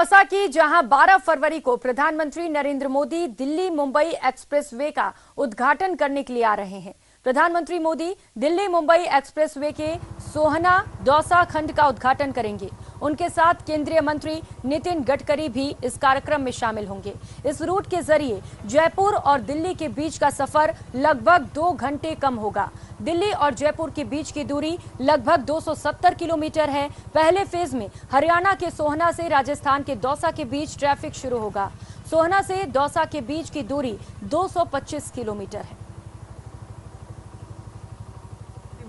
दौसा की जहां 12 फरवरी को प्रधानमंत्री नरेंद्र मोदी दिल्ली मुंबई एक्सप्रेसवे का उद्घाटन करने के लिए आ रहे हैं। प्रधानमंत्री मोदी दिल्ली मुंबई एक्सप्रेसवे के सोहना दौसा खंड का उद्घाटन करेंगे। उनके साथ केंद्रीय मंत्री नितिन गडकरी भी इस कार्यक्रम में शामिल होंगे। इस रूट के जरिए जयपुर और दिल्ली के बीच का सफर लगभग 2 घंटे कम होगा। दिल्ली और जयपुर के बीच की दूरी लगभग 270 किलोमीटर है। पहले फेज में हरियाणा के सोहना से राजस्थान के दौसा के बीच ट्रैफिक शुरू होगा। सोहना से दौसा के बीच की दूरी 225 किलोमीटर है।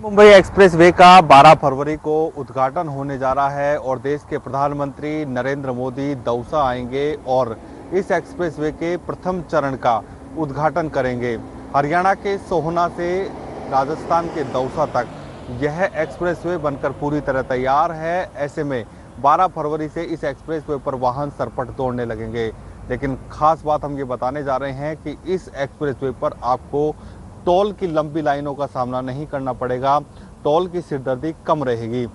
मुंबई एक्सप्रेसवे का 12 फरवरी को उद्घाटन होने जा रहा है और देश के प्रधानमंत्री नरेंद्र मोदी दौसा आएंगे और इस एक्सप्रेसवे के प्रथम चरण का उद्घाटन करेंगे। हरियाणा के सोहना से राजस्थान के दौसा तक यह एक्सप्रेसवे बनकर पूरी तरह तैयार है। ऐसे में 12 फरवरी से इस एक्सप्रेसवे पर वाहन सरपट दौड़ने लगेंगे। लेकिन खास बात हम ये बताने जा रहे हैं कि इस एक्सप्रेसवे पर आपको टोल की लंबी लाइनों का सामना नहीं करना पड़ेगा। टोल की सिरदर्दी कम रहेगी।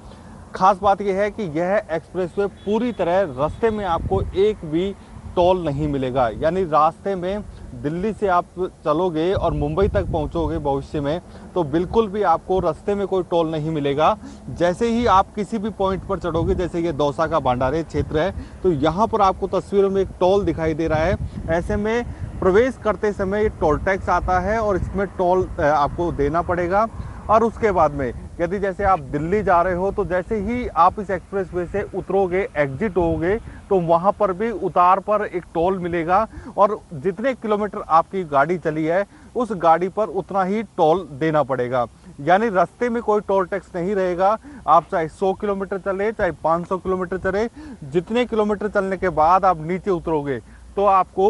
खास बात यह है कि यह एक्सप्रेसवे पूरी तरह रास्ते में आपको एक भी टोल नहीं मिलेगा। यानी रास्ते में दिल्ली से आप चलोगे और मुंबई तक पहुंचोगे भविष्य में, तो बिल्कुल भी आपको रास्ते में कोई टोल नहीं मिलेगा। जैसे ही आप किसी भी पॉइंट पर चढ़ोगे, जैसे ये दौसा का भंडारे क्षेत्र है, तो यहाँ पर आपको तस्वीरों में एक टोल दिखाई दे रहा है। ऐसे में प्रवेश करते समय ये टोल टैक्स आता है और इसमें टोल आपको देना पड़ेगा। और उसके बाद में यदि जैसे आप दिल्ली जा रहे हो, तो जैसे ही आप इस एक्सप्रेसवे से उतरोगे, एग्जिट होगे, तो वहाँ पर भी उतार पर एक टोल मिलेगा और जितने किलोमीटर आपकी गाड़ी चली है उस गाड़ी पर उतना ही टोल देना पड़ेगा। यानी रास्ते में कोई टोल टैक्स नहीं रहेगा। आप चाहे 100 किलोमीटर चले, चाहे 500 किलोमीटर चले, जितने किलोमीटर चलने के बाद आप नीचे उतरोगे तो आपको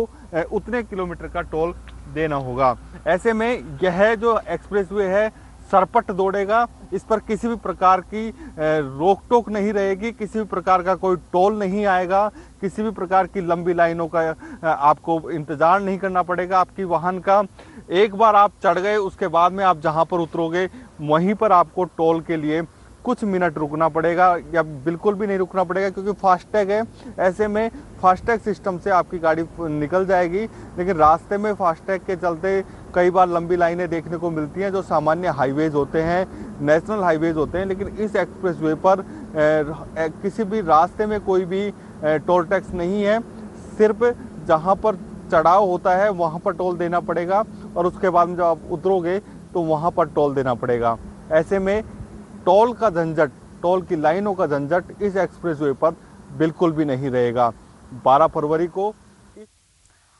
उतने किलोमीटर का टोल देना होगा। ऐसे में यह जो एक्सप्रेसवे है सरपट दौड़ेगा। इस पर किसी भी प्रकार की रोक टोक नहीं रहेगी, किसी भी प्रकार का कोई टोल नहीं आएगा, किसी भी प्रकार की लंबी लाइनों का आपको इंतजार नहीं करना पड़ेगा आपकी वाहन का। एक बार आप चढ़ गए, उसके बाद में आप जहां पर उतरोगे वहीं पर आपको टोल के लिए कुछ मिनट रुकना पड़ेगा या बिल्कुल भी नहीं रुकना पड़ेगा, क्योंकि फास्टैग है। ऐसे में फास्टैग सिस्टम से आपकी गाड़ी निकल जाएगी। लेकिन रास्ते में फास्टैग के चलते कई बार लंबी लाइनें देखने को मिलती हैं, जो सामान्य हाईवेज होते हैं, नेशनल हाईवेज होते हैं। लेकिन इस एक्सप्रेसवे पर किसी भी रास्ते में कोई भी टोल टैक्स नहीं है। सिर्फ जहां पर चढ़ाव होता है वहां पर टोल देना पड़ेगा और उसके बाद में जब आप उतरोगे तो वहां पर टोल देना पड़ेगा। ऐसे में टोल का झंझट, टोल की लाइनों का झंझट इस एक्सप्रेसवे पर बिल्कुल भी नहीं रहेगा। 12 फरवरी को